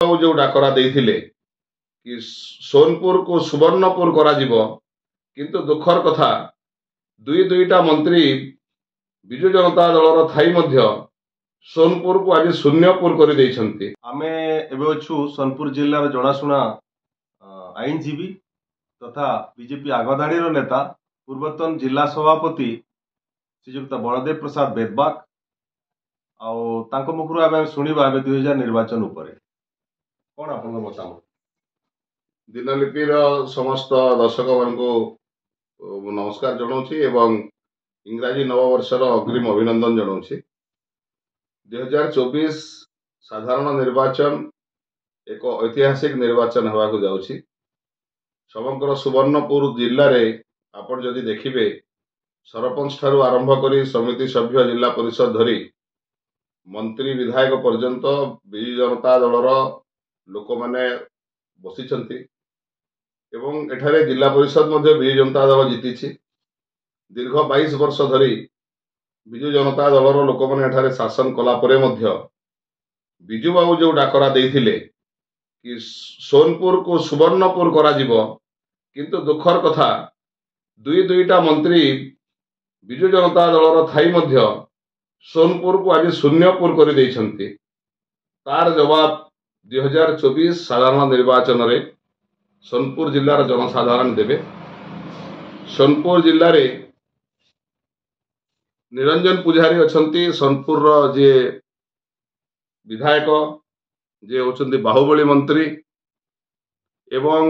जो डाकरा देइथिले कि सोनपुर को सुवर्णपुर करा जिवो किंतु दुखर कथा दुईटा मंत्री विजु जनता दलर थाई मध्य सोनपुर को आज शून्यपुर कर देइछंती। आमे एबे अछु सोनपुर जिल्लार जनाशुना आईनजीवी तथा बीजेपी आगधाड़ी नेता पूर्वतन जिला सभापति श्रीजुक्त बलदेव प्रसाद बेदबाग आउ मुखर आम शुणा 2000 निर्वाचन उपरे कौन आप मतामत। दिनलिपिर समस्त दर्शक मान नमस्कार जनाऊँगी एवं इंग्राजी नववर्षर अग्रिम अभिनंदन जनाऊँगी। 2024 साधारण निर्वाचन एक ऐतिहासिक निर्वाचन होगा जाउछि। समग्र सुवर्णपुर जिले में आपण जदि देखिबे सरपंच ठारू आरंभ करी समिति सभ्य जिला परिषद धरी मंत्री विधायक पर्यंत विजु जनता दलर लोक मैंने बसिछंती एवं एठारे जिला परिषद मध्य विजु जनता दल जीति। दीर्घ 22 वर्ष धरी विजु जनता दलर लोक मैंने एठारे शासन कला परे मध्य विजु बाबू जो डाकरा देइथिले कि सोनपुर को सुवर्णपुर करा जिवो किंतु दुखर कथा दुईटा मंत्री विजु जनता दलर थाई मध्य सोनपुर को आज शून्यपुर कर देइछंती। तार जवाब 2024 साधारण निर्वाचन रे सोनपुर जिलार जनसाधारण देवे। सोनपुर जिले में निरंजन पुजारी अछंती सोनपुर जे विधायक जे होचंती बाहुबली मंत्री एवं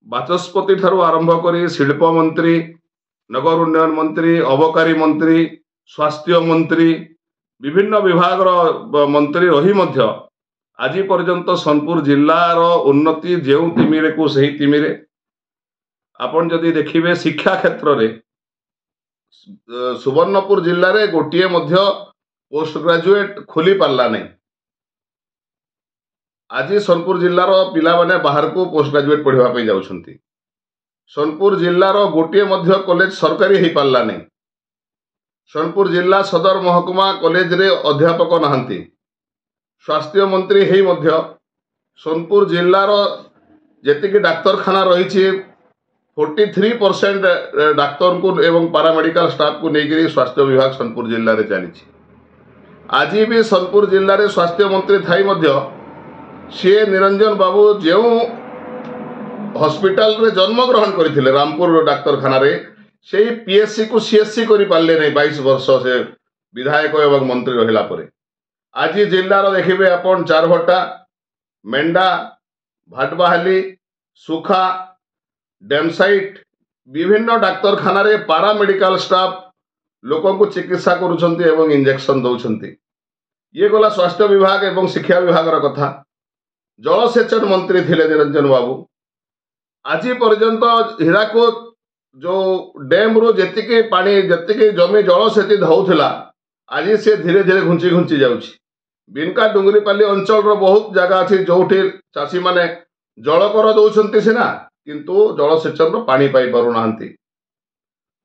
बाचस्पति ठारू आरंभ करी शिल्प मंत्री नगर उन्नयन मंत्री अबकारी मंत्री स्वास्थ्य मंत्री विभिन्न विभाग मंत्री रही मध्य आज पर्यंत सोनपुर जिलार उन्नति जो तिमिरे को सही तिमिरे आपण जदि देखिबे शिक्षा क्षेत्र में सुवर्णपुर जिले में गोटे मध्य पोस्ट ग्रेजुएट खोली पारला नहीं। आज सोनपुर जिलार पिला माने बाहर को पोस्ट ग्रेजुएट पढ़ाई पे जाउछंती। सोनपुर जिलार गोटे मध्य कॉलेज सरकारी हो पारला नहीं। सोनपुर जिला सदर महकुमा कॉलेज रे अध्यापक नहांती। स्वास्थ्य मंत्री हेई मध्य सोनपुर जिलार जेतिकी डाक्तरखाना रही 43% डाक्तर को एवं पारामेडिकल स्टाफ को लेकर स्वास्थ्य विभाग सोनपुर जिले में चली। आज भी सोनपुर जिले में स्वास्थ्य मंत्री थाई मध्य सी निरंजन बाबू जो हॉस्पिटल रे जन्म ग्रहण करथिले रामपुर डाक्तरखाना रे से पीएससी को सीएससी करि पारले नहीं। 22 वर्ष से विधायक एवं मंत्री रहिला परे आज जिलार देखिबे आपण चारभट्टा मेंढा भाटबाहाली सुखा डेमसाइट विभिन्न डाक्तरखाना रे पारामेडिकल स्टाफ लोकों को चिकित्सा करुछंती एवं इंजेक्शन दउछंती। ये गला स्वास्थ्य विभाग एवं शिक्षा विभाग कथा। जलसेचन मंत्री थिले निरंजन बाबू आज पर्यंत हीराकुद जो डैम रू जेतिके पानी जेतिके जमी जल सेति धौथिला आज से धीरे धीरे घुंची घुंची जाउछि। बिनका डुंगरीपाली अंचल रो बहुत जगह अछि जोठी चासी माने जल कर दउछंती सिना किंतु जलसेचन रो पानी पाई पारु नाहंती।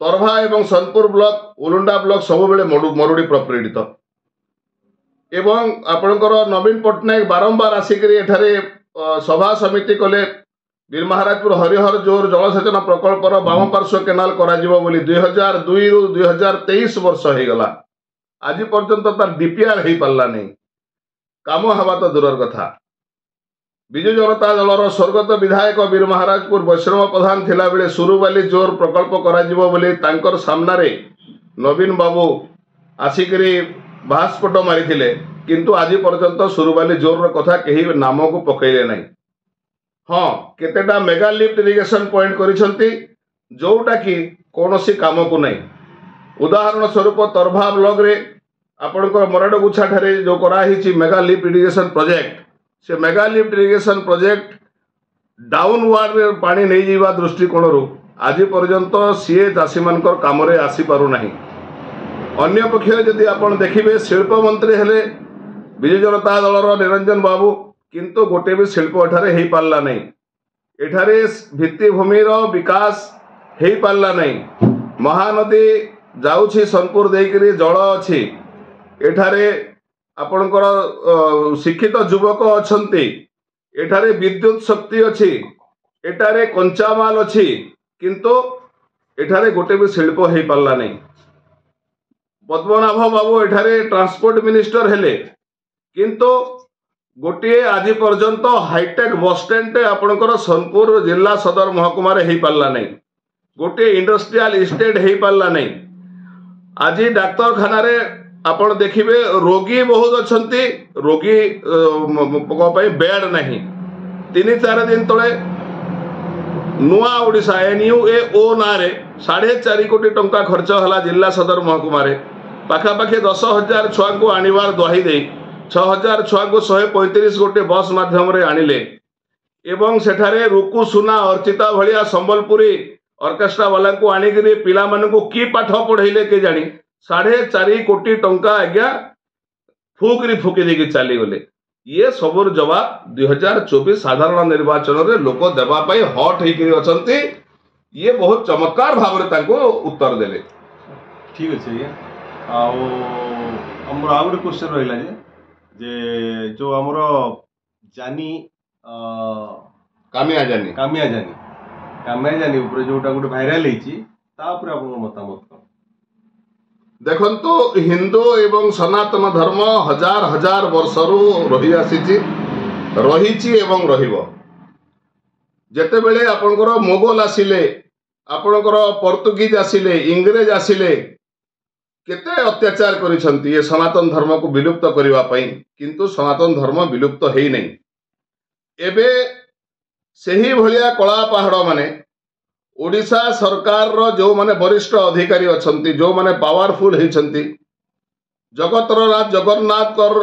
तरभा एवं सोनपुर ब्लॉक उलुंडा ब्लॉक सब बेले मरुड़ी प्रपीड़ित एवं आपणकर नवीन पट्टनायक बारंबार आसिक एठारे सभा समिति कले वीर महाराजपुर हरिहर जोर जलसेचन प्रकल्पर बाम पार्श्व केनाल करा बोली 2002 रु 2023 वर्ष हो गला। आज पर्यंत तार डीपीआर हो पारला नहीं। काम हवा तो दूर कथा। विजु जनता दलर स्वर्गत विधायक वीर महाराजपुर वैष्णव प्रधान थिला बेले सुरुबाली जोर प्रकल्प करा बोली तांकर सामनारे नवीन बाबू आसिकरी बाहास्पट मारी किंतु आज पर्यंत सुरुबाली जोर कथा कहीं नाम को पकईले नहीं। हाँ केतेटा मेगा लिफ्ट इरिगेशन पॉइंट करिसंती जोटा कि कौनसी काम को नहीं। उदाहरण स्वरूप तरभा ब्लॉक रे आपणकर मराडगुछा ठारे जो कराही मेगा लिफ्ट इरिगेशन प्रोजेक्ट से mega lift irrigation project downward रे पानी नहीं जीवा दृष्टिकोण आज पर्यंत सीए चाषी मानकर काम रे आसी पारु नाही। अन्य पक्षे जदि आपण देखिबे शिल्प मंत्री हेले विजु जनता दलर निरंजन बाबू किंतु गोटे भी शिल्प एठारे हो पारला नहीं। एठारे भित्तिभूमि विकास हो पारला नहीं। महानदी जाउछि सोनपुर देकरी जल अछि एठारे आपणकर शिक्षित युवक अछंती एठारे विद्युत शक्ति अच्छी, एठारे कंचामाल अच्छी, किंतु एठारे गोटे भी शिल्प हो पारला नहीं। पद्मनाभ बाबू एठारे ट्रांसपोर्ट मिनिस्टर हेले, किंतु गोटे आज पर्यंत हाईटेक बस स्टैंड आपणकर सोनपुर जिला सदर महकुमा हो पारला नहीं। गोटे इंडस्ट्रियल इस्टेट हो पारला नहीं। आज डाक्तरखाना आपण देखिए रोगी बहुत अच्छा, रोगी बेड नहीं। 3-4 दिन तले नुआ ओडिशा NUAO ना 4.5 कोटी टंका खर्च है जिला सदर महकुमा पाखापाखि 10,000 छुआ को आणवार दही दे 6,000 छुआ को 135 गोटे बस माध्यम आणिले एवं सेठारे रुकु सुना अर्चिता भलिया संबलपुरी ऑर्केस्ट्रा वाला को आनिकरी पिला मानकु की पाठ पढ़ेले के जानी 4.5 कोटी टंका आज्ञा फुकरी फुकी देकी चली गले। ये सबुर जवाब 2024 साधारण निर्वाचन रे लोक देवा पई हॉट होकर अछंती। ये बहुत चमत्कार भाव रे ताको उत्तर देले। ठीक अछि ये हमर आउर क्वेश्चन रहिला जे जो हमर जानी कामिया जानी ऊपर जोटा गोटे भाइराल होईची ता ऊपर आपन मतामत कोन? देखंतु हिंदू एवं सनातन धर्म हजार हजार वर्षरु रही आसीची रहीची एवं रहिबो। जेते बेले आपनकर मोगल आसिले, आपनकर पोर्तुगीज आसिले, इंग्रेज आसिले, केते अत्याचार करिसंती ये सनातन धर्म को विलुप्त करिवा पई, किंतु सनातन धर्म विलुप्त हेई नै। एबे सही भलिया कला पहाड़ माने ओडिशा सरकार रो जो माने वरिष्ठ अधिकारी अछंती, जो माने पावरफुल हेछंती, जगतर राज जगन्नाथ कर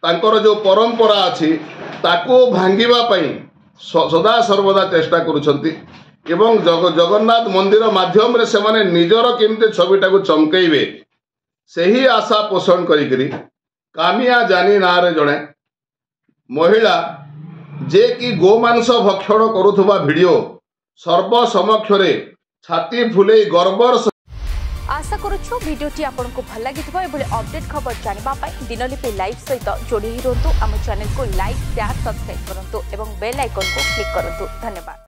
तांकर जो परंपरा अछि ताको भांगिबा पई सदा सर्वदा चेष्टा करूछंती एवं जगन्नाथ मंदिर माध्यम रे से माने निजर केमते छविटा को चमकेइबे सही आशा पोषण करिकरी कामिया जानी नारे जणे महिला जे कि गोमांस भक्षण करुथुबा वीडियो सर्वसमक्षरे छाती फुले गर्वर। आशा करूछु वीडियोटी आपको भल लगी अपडेट खबर जानापी दिनलिपि लाइव सहित जोड़ी रुहतु। आम चैनल को लाइक शेयर सब्सक्राइब करूँ और बेल आइकन को क्लिक करूँ। धन्यवाद।